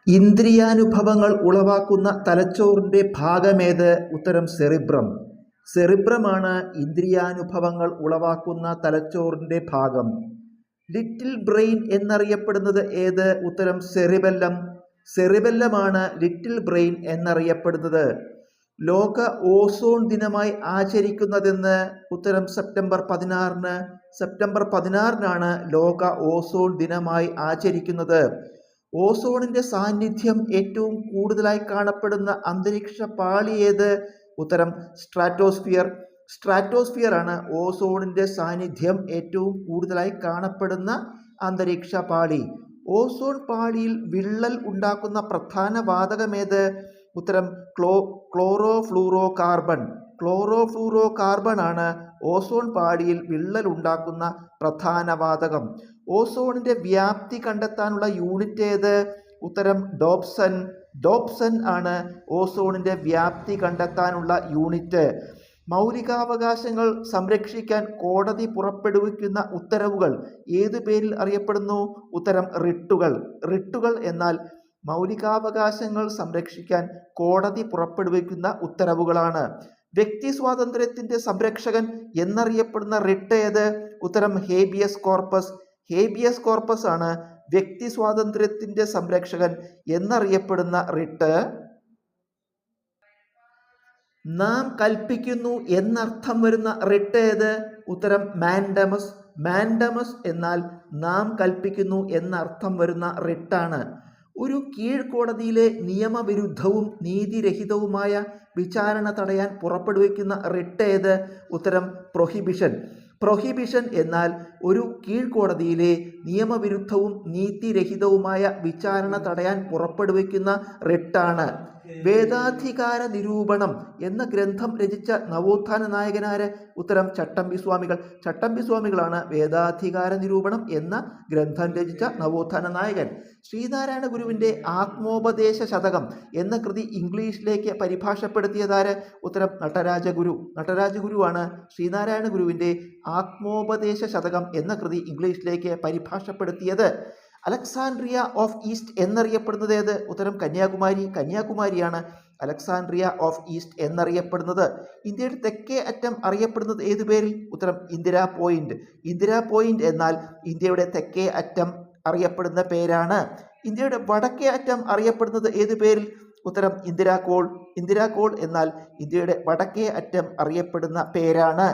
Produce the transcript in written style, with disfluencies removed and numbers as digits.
ഇന്ദ്രിയാനുഭവങ്ങൾ ഉളവാക്കുന്ന തലച്ചോറിൻ്റെ ഭാഗമേത്? ഉത്തരം സെറിബ്രം. സെറിബ്രമാണ് ഇന്ദ്രിയാനുഭവങ്ങൾ ഉളവാക്കുന്ന തലച്ചോറിൻ്റെ ഭാഗം. ലിറ്റിൽ ബ്രെയിൻ എന്നറിയപ്പെടുന്നത് ഏത്? ഉത്തരം സെറിബെല്ലം. സെറിബെല്ലമാണ് ലിറ്റിൽ ബ്രെയിൻ എന്നറിയപ്പെടുന്നത്. ലോക ഓസോൺ ദിനമായി ആചരിക്കുന്നതെന്ന്? ഉത്തരം സെപ്റ്റംബർ 16. സെപ്റ്റംബർ 16 ലോക ഓസോൺ ദിനമായി ആചരിക്കുന്നത്. ഓസോണിന്റെ സാന്നിധ്യം ഏറ്റവും കൂടുതലായി കാണപ്പെടുന്ന അന്തരീക്ഷ പാളി ഏത്? ഉത്തരം സ്ട്രാറ്റോസ്ഫിയർ. സ്ട്രാറ്റോസ്ഫിയർ ആണ് ഓസോണിന്റെ സാന്നിധ്യം ഏറ്റവും കൂടുതലായി കാണപ്പെടുന്ന അന്തരീക്ഷ പാളി. ഓസോൺ പാളിയിൽ വിള്ളൽ ഉണ്ടാക്കുന്ന പ്രധാന വാതകമേത്? ഉത്തരം ക്ലോറോഫ്ലൂറോ കാർബൺ. ക്ലോറോഫ്ലൂറോ കാർബൺ ആണ് ഓസോൺ പാളിയിൽ വിള്ളൽ ഉണ്ടാക്കുന്ന പ്രധാന വാതകം. ഓസോണിന്റെ വ്യാപ്തി കണ്ടെത്താനുള്ള യൂണിറ്റ് ഏത്? ഉത്തരം ഡോപ്സൺ. ഡോപ്സൺ ആണ് ഓസോണിന്റെ വ്യാപ്തി കണ്ടെത്താനുള്ള യൂണിറ്റ്. മൗലികാവകാശങ്ങൾ സംരക്ഷിക്കാൻ കോടതി പുറപ്പെടുവിക്കുന്ന ഉത്തരവുകൾ ഏതു പേരിൽ അറിയപ്പെടുന്നു? ഉത്തരം റിട്ടുകൾ. റിട്ടുകൾ എന്നാൽ മൗലികാവകാശങ്ങൾ സംരക്ഷിക്കാൻ കോടതി പുറപ്പെടുവിക്കുന്ന ഉത്തരവുകളാണ്. വ്യക്തി സ്വാതന്ത്ര്യത്തിന്റെ സംരക്ഷകൻ എന്നറിയപ്പെടുന്ന റിട്ട് ഏത്? ഉത്തരം ഹേബിയസ് കോർപ്പസ്. ഹേബിയസ് കോർപ്പസ് ആണ് വ്യക്തി സ്വാതന്ത്ര്യത്തിന്റെ സംരക്ഷകൻ എന്നറിയപ്പെടുന്ന റിട്ട്. നാം കൽപ്പിക്കുന്നു എന്നർത്ഥം വരുന്ന റിട്ട് ഏത്? ഉത്തരം മാൻഡമസ്. മാൻഡമസ് എന്നാൽ നാം കൽപ്പിക്കുന്നു എന്നർത്ഥം വരുന്ന റിട്ടാണ്. ഒരു കീഴ്ക്കോടതിയിലെ നിയമവിരുദ്ധവും നീതിരഹിതവുമായ വിചാരണ തടയാൻ പുറപ്പെടുവിക്കുന്ന റിട്ട് ഏത്? ഉത്തരം പ്രൊഹിബിഷൻ. പ്രൊഹിബിഷൻ എന്നാൽ ഒരു കീഴ്ക്കോടതിയിലെ നിയമവിരുദ്ധവും നീതിരഹിതവുമായ വിചാരണ തടയാൻ പുറപ്പെടുവിക്കുന്ന റിട്ടാണ്. വേദാധികാര നിരൂപണം എന്ന ഗ്രന്ഥം രചിച്ച നവോത്ഥാന നായകനാര്? ഉത്തരം ചട്ടമ്പി സ്വാമികൾ. ചട്ടമ്പി സ്വാമികളാണ് വേദാധികാര നിരൂപണം എന്ന ഗ്രന്ഥം രചിച്ച നവോത്ഥാന നായകൻ. ശ്രീനാരായണ ഗുരുവിൻ്റെ ആത്മോപദേശ ശതകം എന്ന കൃതി ഇംഗ്ലീഷിലേക്ക് പരിഭാഷപ്പെടുത്തിയതാര്? ഉത്തരം നടരാജഗുരു. നടരാജഗുരുവാണ് ശ്രീനാരായണ ഗുരുവിൻ്റെ ആത്മോപദേശ ശതകം എന്ന കൃതി ഇംഗ്ലീഷിലേക്ക് പരിഭാഷപ്പെടുത്തിയത്. അലക്സാൻഡ്രിയ ഓഫ് ഈസ്റ്റ് എന്നറിയപ്പെടുന്നത് ഏത്? ഉത്തരം കന്യാകുമാരി. കന്യാകുമാരിയാണ് അലക്സാൻഡ്രിയ ഓഫ് ഈസ്റ്റ് എന്നറിയപ്പെടുന്നത്. ഇന്ത്യയുടെ തെക്കേ അറ്റം അറിയപ്പെടുന്നത് ഏതു പേരിൽ? ഉത്തരം ഇന്ദിരാ പോയിന്റ്. ഇന്ദിരാ പോയിന്റ് എന്നാൽ ഇന്ത്യയുടെ തെക്കേ അറ്റം അറിയപ്പെടുന്ന പേരാണ്. ഇന്ത്യയുടെ വടക്കേ അറ്റം അറിയപ്പെടുന്നത് ഏതു പേരിൽ? ഉത്തരം ഇന്ദിരാ കോൾ. ഇന്ദിരാ കോൾ എന്നാൽ ഇന്ത്യയുടെ വടക്കേ അറ്റം അറിയപ്പെടുന്ന പേരാണ്.